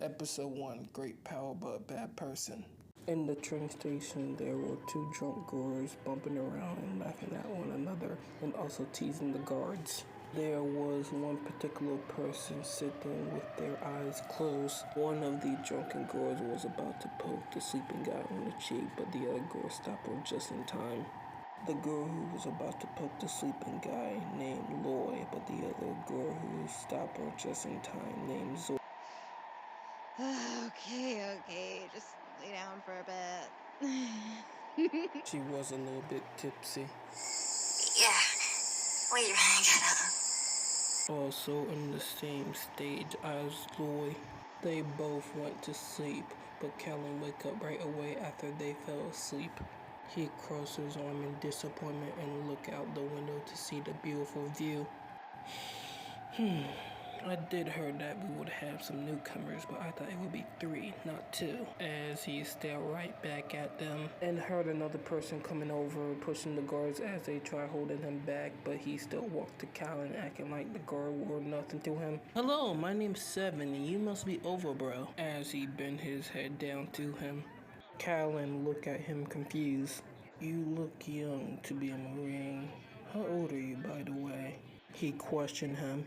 Episode 1, Great Power But Bad Person. In the train station, there were two drunk girls bumping around and laughing at one another and also teasing the guards. There was one particular person sitting with their eyes closed. One of the drunken girls was about to poke the sleeping guy on the cheek, but the other girl stopped her just in time. The girl who was about to poke the sleeping guy named Loy, but the other girl who stopped her just in time named Zoe. Okay, just lay down for a bit. She was a little bit tipsy. Yeah, wait a minute. Also in the same stage as Loy. They both went to sleep, but Callan woke up right away after they fell asleep. He crossed his arm in disappointment and looked out the window to see the beautiful view. I did heard that we would have some newcomers, but I thought it would be 3, not 2. As he stared right back at them and heard another person coming over, pushing the guards as they tried holding him back, but he still walked to Callan, acting like the guard were nothing to him. "Hello, my name's Seven, and you must be over, bro," as he bent his head down to him. Callan looked at him confused. "You look young to be a Marine. How old are you, by the way?" He questioned him.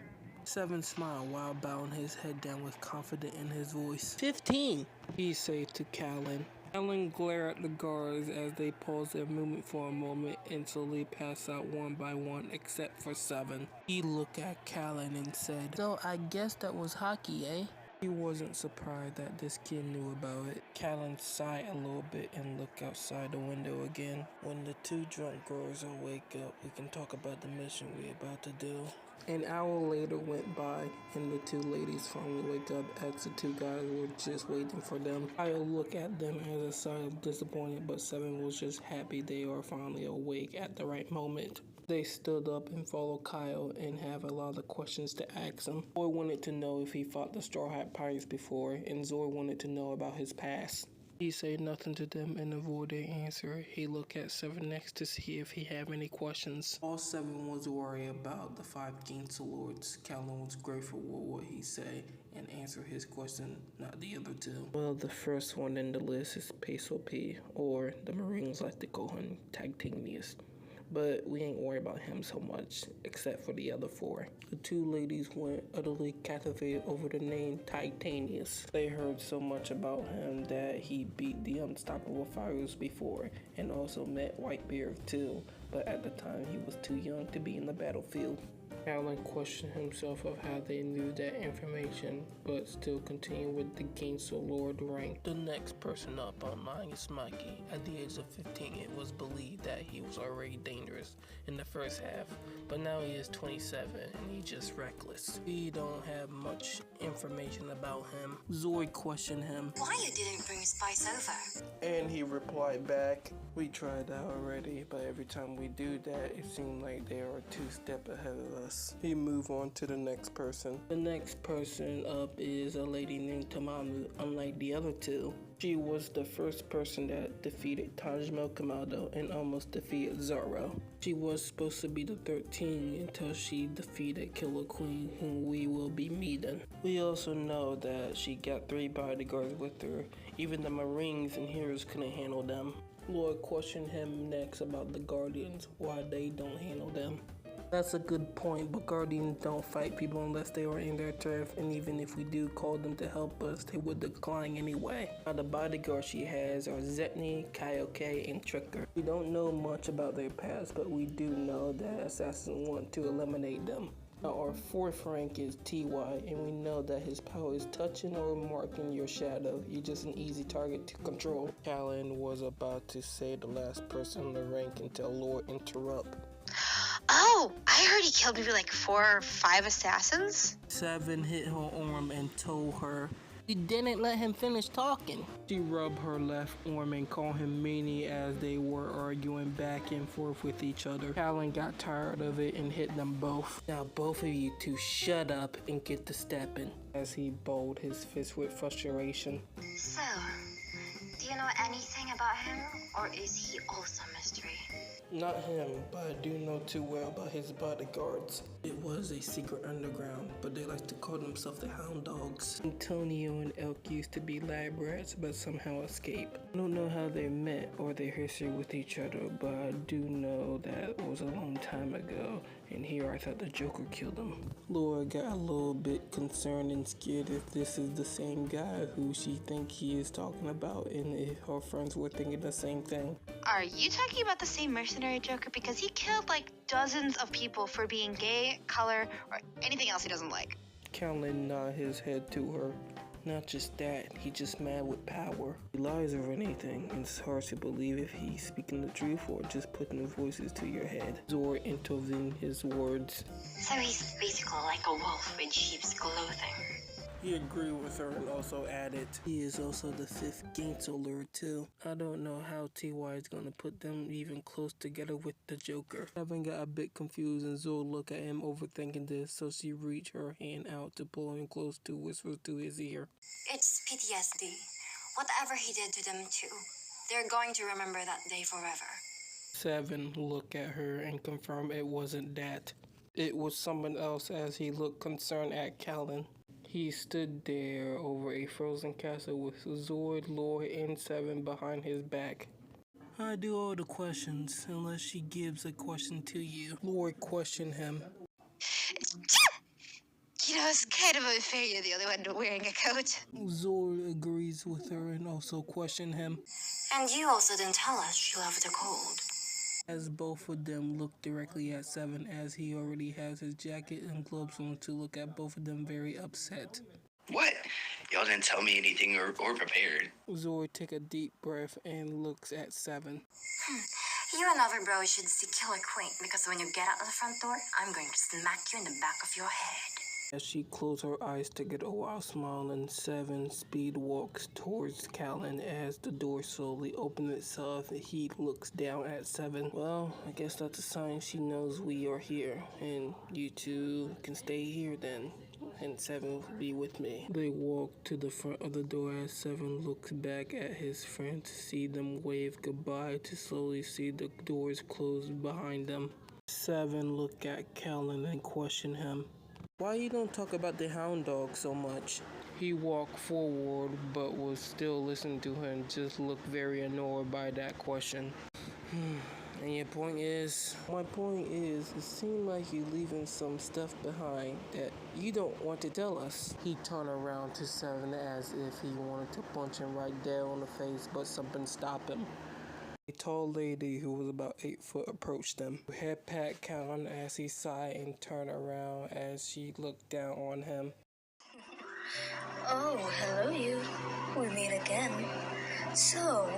Seven smiled while bowing his head down with confidence in his voice. 15, he said to Callan. Callan glared at the guards as they paused their movement for a moment and slowly passed out one by one except for Seven. He looked at Callan and said, "So I guess that was hockey, eh?" He wasn't surprised that this kid knew about it. Callan sighed a little bit and looked outside the window again. "When the two drunk girls all wake up, we can talk about the mission we're about to do." An hour later went by, and the two ladies finally wake up as the two guys were just waiting for them. Kyle looked at them as a sign of disappointment, but Seven was just happy they were finally awake at the right moment. They stood up and followed Kyle and have a lot of questions to ask him. Boy wanted to know if he fought the Straw Hat Pirates before, and Zor wanted to know about his past. He said nothing to them and avoided their answer. He looked at Seven next to see if he had any questions. All Seven was worried about the 5 Gangster Lords. Callan was grateful for what he said and answered his question, not the other two. Well, the first one in the list is Peso P, or the Marines like to call him Titanius. But we ain't worried about him so much, except for the other 4. The two ladies went utterly captivated over the name Titanius. They heard so much about him that he beat the Unstoppable Fires before, and also met Whitebeard too, but at the time he was too young to be in the battlefield. Callan questioned himself of how they knew that information, but still continued with the Gangster Lord rank. The next person up online is Mikey. At the age of 15, it was believed that he was already dangerous in the first half, but now he is 27 and he's just reckless. We don't have much information about him. Zoe questioned him. Why you didn't bring Spice over? And he replied back, "We tried that already, but every time we do that, it seems like they are 2 steps ahead of us." He moved on to the next person. The next person up is a lady named Tamamu. Unlike the other two, she was the first person that defeated Tajmel Kamado and almost defeated Zoro. She was supposed to be the 13th until she defeated Killer Queen, whom we will be meeting. We also know that she got 3 bodyguards with her. Even the Marines and heroes couldn't handle them. Lloyd questioned him next about the Guardians, why they don't handle them. That's a good point, but Guardians don't fight people unless they are in their turf, and even if we do call them to help us, they would decline anyway. Now the bodyguards she has are Zetni, Kaioke, and Tricker. We don't know much about their past, but we do know that assassins want to eliminate them. Now our 4th rank is TY, and we know that his power is touching or marking your shadow. You're just an easy target to control. Callan was about to say the last person on the rank until Lord interrupted. Oh, I heard he killed maybe like 4 or 5 assassins. Seven hit her arm and told her, "You didn't let him finish talking." She rubbed her left arm and called him meanie as they were arguing back and forth with each other. Callan got tired of it and hit them both. "Now both of you two shut up and get to stepping," as he bowled his fist with frustration. So, Do you know anything about him, or is he also a mystery? Not him, but I do know too well about his bodyguards. It was a secret underground, but they like to call themselves the Hound Dogs. Antonio and Elk used to be lab rats, but somehow escaped. I don't know how they met or their history with each other, but I do know that was a long time ago, and here I thought the Joker killed him. Laura got a little bit concerned and scared if this is the same guy who she think he is talking about, and if her friends were thinking the same thing. Are you talking about the same mercenary Joker? Because he killed like dozens of people for being gay, color, or anything else he doesn't like. Callan nodded his head to her. Not just that, he just mad with power. He lies over anything, and it's hard to believe if he's speaking the truth or just putting the voices to your head. Zor intervened his words. So he's basically like a wolf with sheep's clothing. He agreed with her and also added, he is also the 5th Gangster Lord too. I don't know how T.Y. is gonna put them even close together with the Joker. Evan got a bit confused and Zoe looked at him overthinking this, so she reached her hand out to pull him close to whisper to his ear. It's PTSD. Whatever he did to them too. They're going to remember that day forever. 7 looked at her and confirmed it wasn't that. It was someone else as he looked concerned at Callan. He stood there over a frozen castle with Zord, Lord, and 7 behind his back. I do all the questions, unless she gives a question to you. Lord questioned him. You know, it's kind of unfair you're the only one wearing a coat. Zord agrees with her and also questioned him. And you also didn't tell us you love the cold. As both of them look directly at 7 as he already has his jacket and gloves on to look at both of them very upset. What? Y'all didn't tell me anything or prepared. Zord takes a deep breath and looks at 7. You and other bros should see Killer Queen, because when you get out of the front door, I'm going to smack you in the back of your head. As she closed her eyes to get a wild smile, and 7 speed walks towards Callan as the door slowly opens itself. He looks down at 7. Well, I guess that's a sign she knows we are here, and you two can stay here then, and 7 will be with me. They walk to the front of the door as 7 looks back at his friend to see them wave goodbye, to slowly see the doors close behind them. 7 look at Callan and question him. Why you don't talk about the Hound Dog so much? He walked forward but was still listening to her and just looked very annoyed by that question. And your point is? My point is, it seemed like you're leaving some stuff behind that you don't want to tell us. He turned around to 7 as if he wanted to punch him right there on the face, but something stopped him. A tall lady who was about 8 foot approached them. Her head pat Callan as he sighed and turned around as she looked down on him. Oh, hello you. We meet again. So,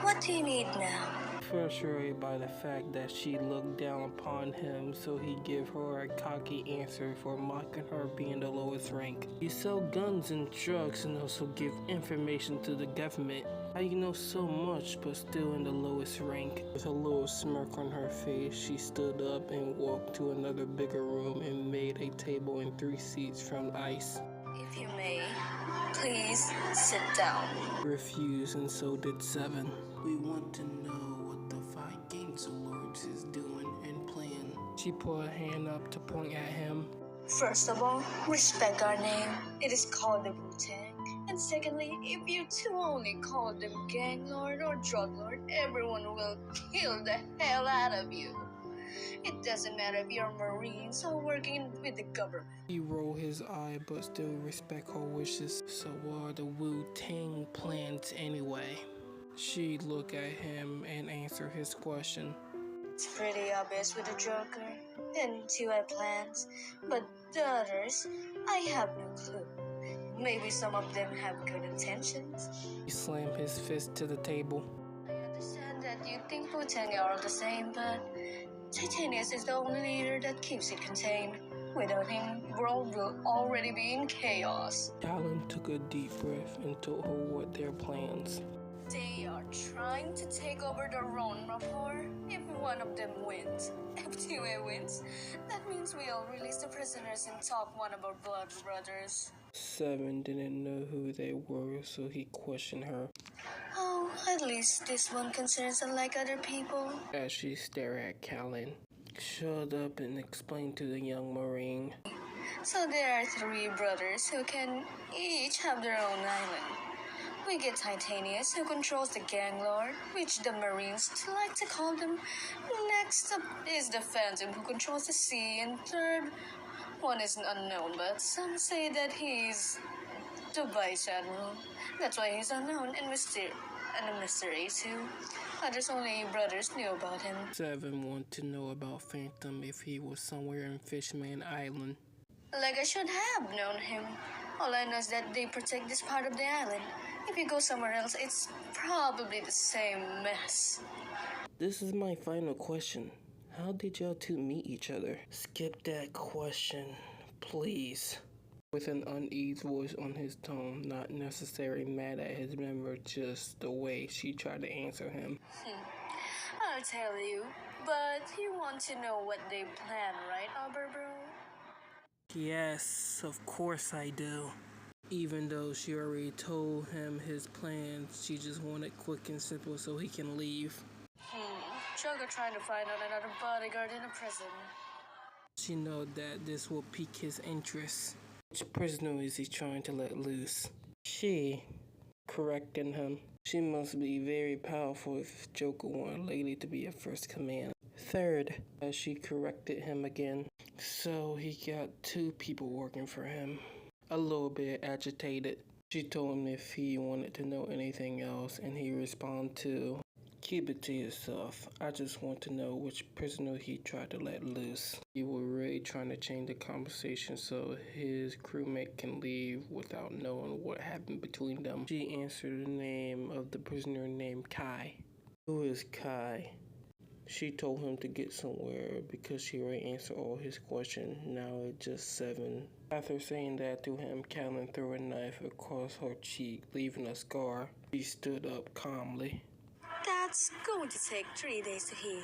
what do you need now? Frustrated by the fact that she looked down upon him, so he gave her a cocky answer for mocking her being the lowest rank. You sell guns and drugs and also give information to the government. How you know so much but still in the lowest rank? With a little smirk on her face, she stood up and walked to another bigger room and made a table and 3 seats from ice. If you may, please sit down. Refused, and so did 7. We want to know what the 5 Gangster Lords is doing and playing. She put her hand up to point at him. First of all, respect our name. It is called the Wu-Tang. And secondly, if you two only call them gang lord or drug lord, everyone will kill the hell out of you. It doesn't matter if you're Marines or working with the government. He rolled his eye but still respect her wishes. So what are the Wu-Tang plans anyway? She looked at him and answered his question. It's pretty obvious with the Joker and 2 plans, but the others, I have no clue. Maybe some of them have good intentions. He slammed his fist to the table. I understand that you think Wu-Tang are all the same, but Titanius is the only leader that keeps it contained. Without him, the world will already be in chaos. Callan took a deep breath and told her what their plans. They are trying to take over the Ron rapport if one of them wins. If 2 wins, that means we'll release the prisoners and talk one of our blood brothers. 7 didn't know who they were, so he questioned her. Oh, At least this one concerns unlike other people. As she stared at Callan, shut up and explained to the young Marine. So there are 3 brothers who can each have their own island. We get Titanius, who controls the gang lord, which the Marines like to call them. Next up is the Phantom, who controls the sea, and third one is unknown, but some say that he's the Vice Admiral. That's why he's unknown and a mystery too. Others only brothers knew about him. 7 want to know about Phantom if he was somewhere in Fishman Island. Like I should have known him. All I know is that they protect this part of the island. If you go somewhere else, it's probably the same mess. This is my final question. How did y'all two meet each other? Skip that question, please. With an uneasy voice on his tone, not necessarily mad at his memory, just the way she tried to answer him. I'll tell you, but you want to know what they plan, right, Bro? Yes, of course I do. Even though she already told him his plans, she just wanted quick and simple so he can leave. Joker trying to find out another bodyguard in a prison. She know that this will pique his interest. Which prisoner is he trying to let loose? She, correcting him. She must be very powerful if Joker wanted Lady to be a first command. Third, as she corrected him again. So he got 2 people working for him. A little bit agitated. She told him if he wanted to know anything else, and he responded to, "Keep it to yourself. I just want to know which prisoner he tried to let loose." He was really trying to change the conversation so his crewmate can leave without knowing what happened between them. She answered the name of the prisoner named Kai. Who is Kai? She told him to get somewhere because she already answered all his questions. Now it's just 7. After saying that to him, Callan threw a knife across her cheek, leaving a scar. She stood up calmly. That's going to take 3 days to heal.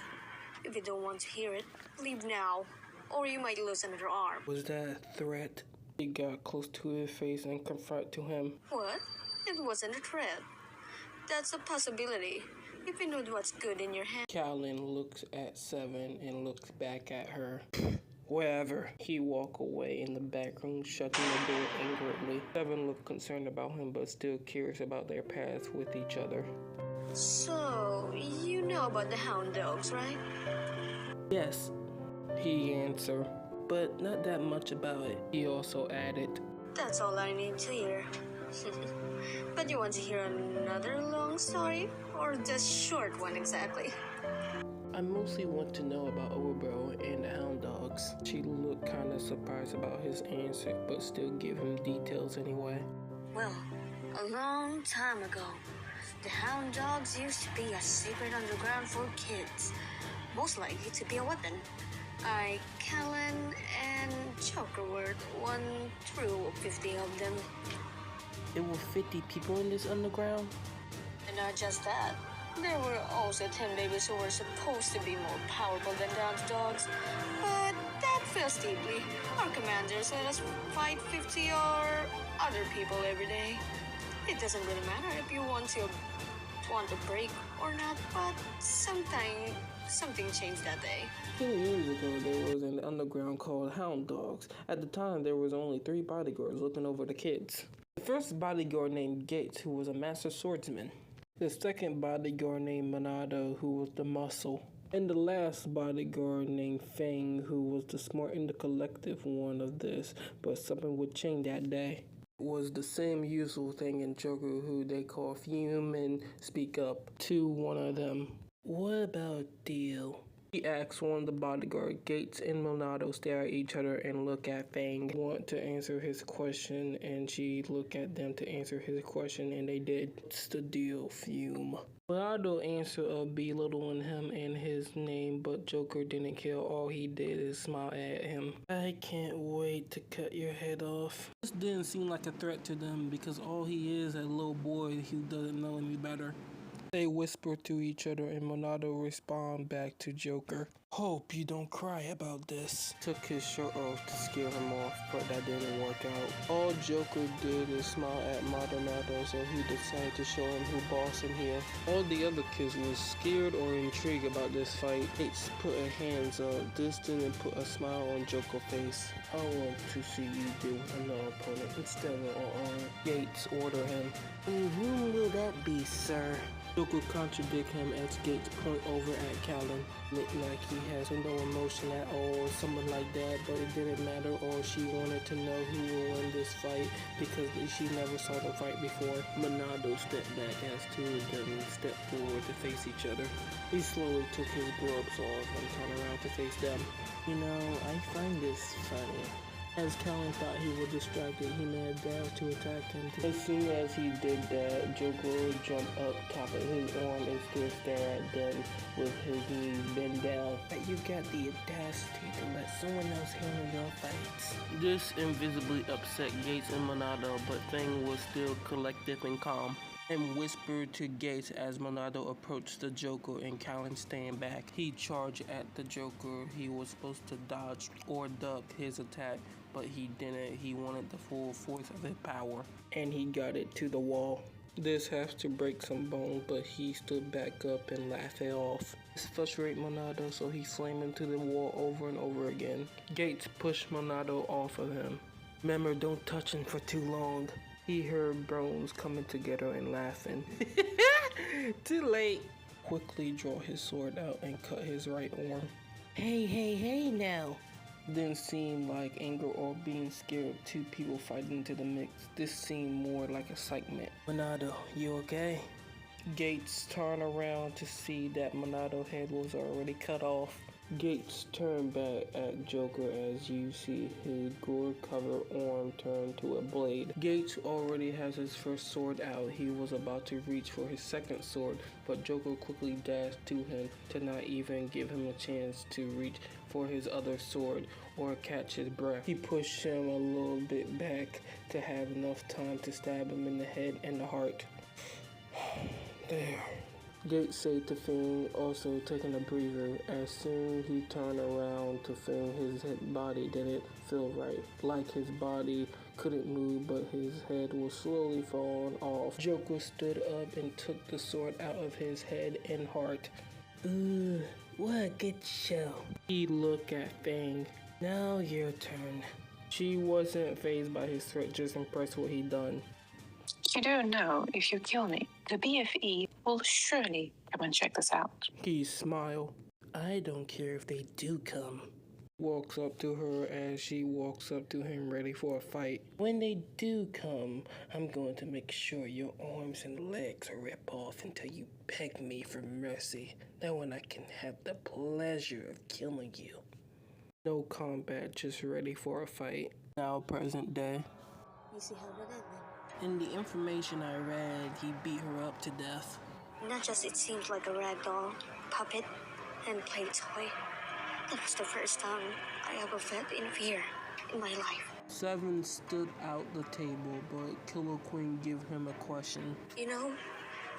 If you don't want to hear it, leave now, or you might lose another arm. Was that a threat? She got close to his face and confronted to him. What? It wasn't a threat. That's a possibility. If you know what's good in your hand. Callan looks at 7 and looks back at her. Wherever. He walked away in the back room, shutting the door angrily. 7 looked concerned about him, but still curious about their paths with each other. So, you know about the hound dogs, right? Yes, he answered, but not that much about it. He also added, That's all I need to hear. But you want to hear another long story? Or just short one exactly? I mostly want to know about Overbro and the hound dogs. She looked kind of surprised about his answer, but still gave him details anyway. Well, a long time ago, the hound dogs used to be a secret underground for kids. Most likely to be a weapon. Callan and Joker were 1 through 50 of them. There were 50 people in this underground? And not just that. There were also 10 babies who were supposed to be more powerful than the dogs. But that fell steeply. Our commanders let us fight 50 or other people every day. It doesn't really matter if you want to break or not, but something changed that day. 10 years ago, there was an underground called Hound Dogs. At the time, there was only 3 bodyguards looking over the kids. The first bodyguard named Gates, who was a master swordsman. The second bodyguard named Monado, who was the muscle. And the last bodyguard named Fang, who was the smart and the collective one of this, but something would change that day. It was the same usual thing in Joker, who they call Fume and speak up to one of them. What about Deal? He asked one of the bodyguard. Gates and Monado stare at each other and look at Fang. Want to answer his question, and she looked at them to answer his question, and they did. It's the deal, Fume. Monado answered of belittling him and his name, but Joker didn't care. All he did is smile at him. I can't wait to cut your head off. This didn't seem like a threat to them because all he is a little boy who doesn't know any better. They whisper to each other and Monado respond back to Joker. Hope you don't cry about this. Took his shirt off to scare him off, but that didn't work out. All Joker did is smile at Maldonado, so he decided to show him who boss in here. All the other kids was scared or intrigued about this fight. Gates put her hands up. This didn't put a smile on Joker's face. I want to see you deal with another opponent instead of Gates order him. And who will that be, sir? Joker contradict him as Gates point over at Callan. Looked like he has no emotion at all or something like that, but it didn't matter. All she wanted to know who will win this fight because she never saw the fight before. Monado stepped back as two of them stepped forward to face each other. He slowly took his gloves off and turned around to face them. You know, I find this funny. As Callan thought he was distracted, he made a dash to attack him. As soon as he did that, Joker jumped up top of his arm and stood staring at them with his knees bent down. But you got the audacity to let someone else handle your fights. This invisibly upset Gates and Monado, but Fang was still collective and calm, and whispered to Gates as Monado approached the Joker and Callan staying back. He charged at the Joker. He was supposed to dodge or duck his attack, but he didn't. He wanted the full force of his power, and he got it to the wall. This has to break some bones, but he stood back up and laughed it off. This frustrated Monado, so he slammed into the wall over and over again. Gates pushed Monado off of him. Remember, don't touch him for too long. He heard bones coming together and laughing. Too late. Quickly draw his sword out and cut his right arm. Hey now. Didn't seem like anger or being scared of two people fighting into the mix. This seemed more like excitement. Monado, you okay? Gates turned around to see that Monado's head was already cut off. Gates turned back at Joker as you see his gore-covered arm turn to a blade. Gates already has his first sword out. He was about to reach for his second sword, but Joker quickly dashed to him to not even give him a chance to reach for his other sword or catch his breath. He pushed him a little bit back to have enough time to stab him in the head and the heart. There. Gates said to Fang, also taking a breather. As soon as he turned around to Fang, his body didn't feel right. Like his body couldn't move, but his head was slowly falling off. Joker stood up and took the sword out of his head and heart. Ooh, what a good show. He looked at Fang. Now your turn. She wasn't fazed by his threat, just impressed what he'd done. You do know if you kill me, the BFE will surely come and check this out. He smiled. I don't care if they do come. Walks up to her as she walks up to him ready for a fight. When they do come, I'm going to make sure your arms and legs are ripped off until you beg me for mercy. That one I can have the pleasure of killing you. No combat, just ready for a fight. Now present day. You see how that ended? In the information I read, he beat her up to death. Not just it seems like a rag doll, puppet, and play toy. That was the first time I ever felt in fear in my life. Seven stood out the table, but Killer Queen gave him a question. You know,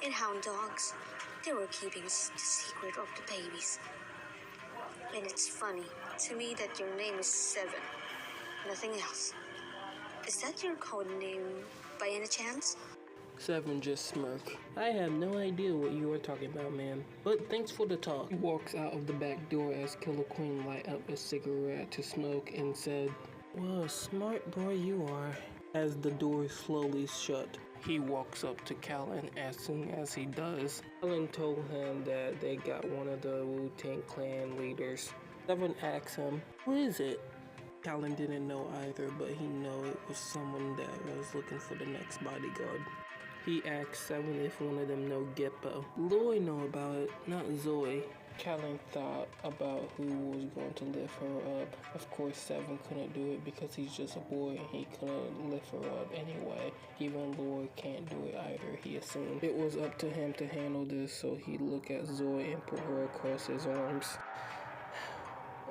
in Hound Dogs, they were keeping the secret of the babies. And it's funny to me that your name is Seven, nothing else. Is that your code name by any chance? Seven just smirked. I have no idea what you are talking about, ma'am. But thanks for the talk. He walks out of the back door as Killer Queen light up a cigarette to smoke and said, "Well, smart boy you are." As the door slowly shut, he walks up to Callan. As soon as he does, Callan told him that they got one of the Wu-Tang Clan leaders. Seven asks him, "Who is it?" Callan didn't know either, but he knew it was someone that was looking for the next bodyguard. He asked Seven if one of them know Geppo. Lloyd know about it, not Zoe. Callan thought about who was going to lift her up. Of course, Seven couldn't do it because he's just a boy and he couldn't lift her up anyway. Even Lloyd can't do it either, he assumed. It was up to him to handle this, so he looked at Zoe and put her across his arms.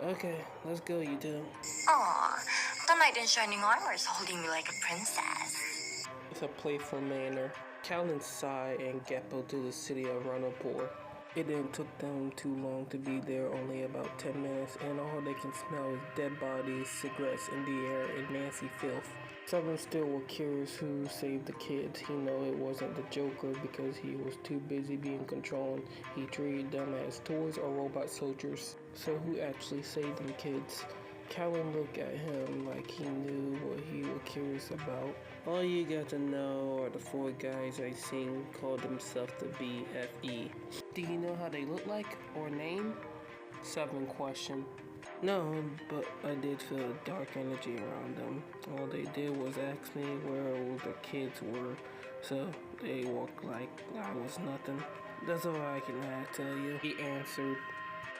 Okay, let's go, you two. Aw, the knight in shining armor is holding me like a princess. With a playful manner, Callan sighed and Geppo to the city of Ranapur. It didn't took them too long to be there, only about 10 minutes, and all they can smell is dead bodies, cigarettes in the air, and nasty filth. Seven still were curious who saved the kids. He knew it wasn't the Joker because he was too busy being controlled. He treated them as toys or robot soldiers. So who actually saved them kids? Callan looked at him like he knew what he was curious about. All you got to know are the four guys I seen called themselves the BFE. Do you know how they look like or name? Seven questioned. No, but I did feel a dark energy around them. All they did was ask me where all the kids were, so they walked like I was nothing. That's all I can tell you, he answered.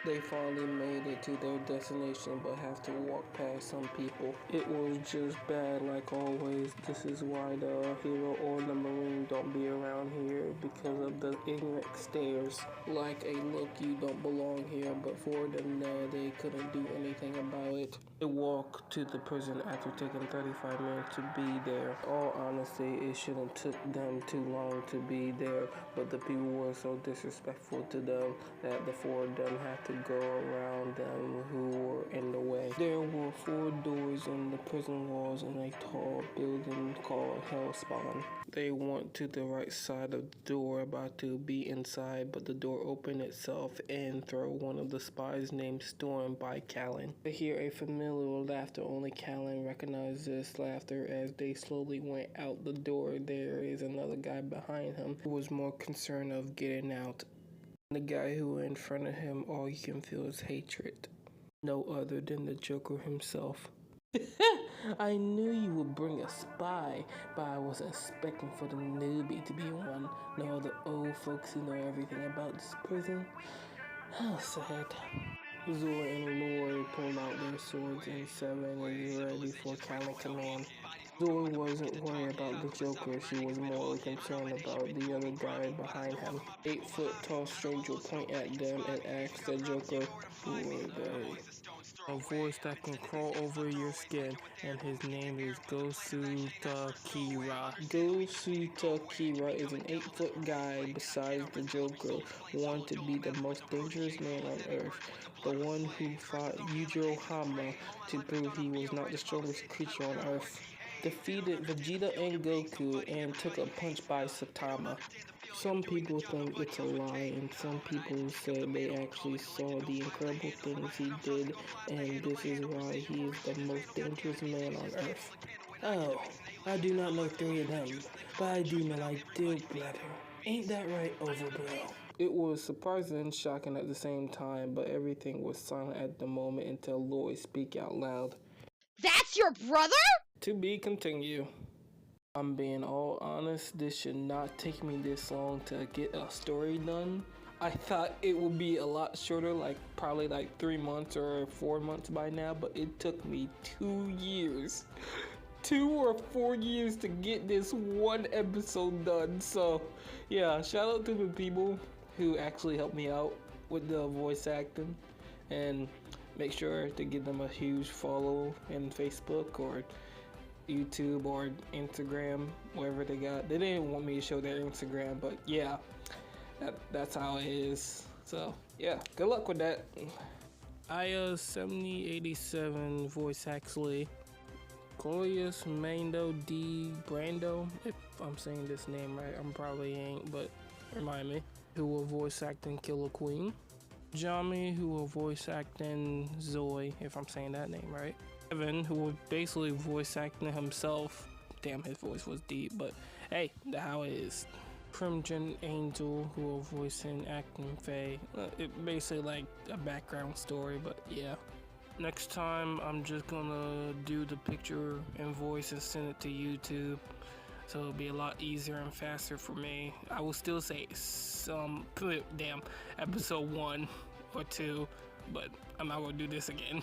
They finally made it to their destination but have to walk past some people. It was just bad like always. This is why the hero or the marine don't be around here, because of the ignorant stares. Like a look, you don't belong here, but for them they couldn't do anything about it. They walked to the prison after taking 35 minutes to be there. All honesty, it shouldn't took them too long to be there, but the people were so disrespectful to them that the four of them had to go around them who were in the way. There were 4 doors in the prison walls in a tall building called Hellspawn. They went to the right side of the door, about to be inside, but the door opened itself and through one of the spies named Storm by Callan. They hear a familiar laughter. Only Callan recognized this laughter as they slowly went out the door. There is another guy behind him who was more concerned of getting out. The guy who in front of him, all you can feel is hatred. No other than the Joker himself. I knew you would bring a spy, but I wasn't expecting for the newbie to be one. No, the old folks who know everything about this prison. How sad. Zor and Lord pulled out their swords and Seven is ready for Callan command. Zor wasn't worried about the Joker, she was more concerned about the other guy behind him. 8-foot-tall stranger pointed at them and asked the Joker, who were they? A voice that can crawl over your skin, and his name is Gosuta Kira. Gosuta Kira is an 8-foot guy besides the Joker, wanted to be the most dangerous man on Earth, the one who fought Yujiro Hama to prove he was not the strongest creature on Earth. Defeated Vegeta and Goku and took a punch by Saitama. Some people think it's a lie, and some people say they actually saw the incredible things he did, and this is why he is the most dangerous man on Earth. Oh, I do not know 3 of them, but I do know I do better. Ain't that right, Overblow? It was surprising and shocking at the same time, but everything was silent at the moment until Lloyd speak out loud. That's your brother? To be continued. I'm being all honest, this should not take me this long to get a story done. I thought it would be a lot shorter, like probably like 3 months or 4 months by now, but it took me 2 years. 2 or 4 years to get this one episode done. So yeah, shout out to the people who actually helped me out with the voice acting, and make sure to give them a huge follow in Facebook or YouTube or Instagram, wherever they got. They didn't want me to show their Instagram, but yeah, that's how it is. So yeah, good luck with that. Aya 7087 voice actually. Glorious Mando D Brando, if I'm saying this name right, I'm probably ain't, but remind me. Who will voice acting Killer Queen. Jami, who will voice acting Zoe, if I'm saying that name right. Evan, who was basically voice acting himself. Damn, his voice was deep, but hey, that's how it is. Crimson Angel, who will voice in acting Faye. It basically like a background story, but yeah. Next time, I'm just gonna do the picture and voice and send it to YouTube, so it'll be a lot easier and faster for me. I will still say episode 1 or 2, but I'm not gonna do this again.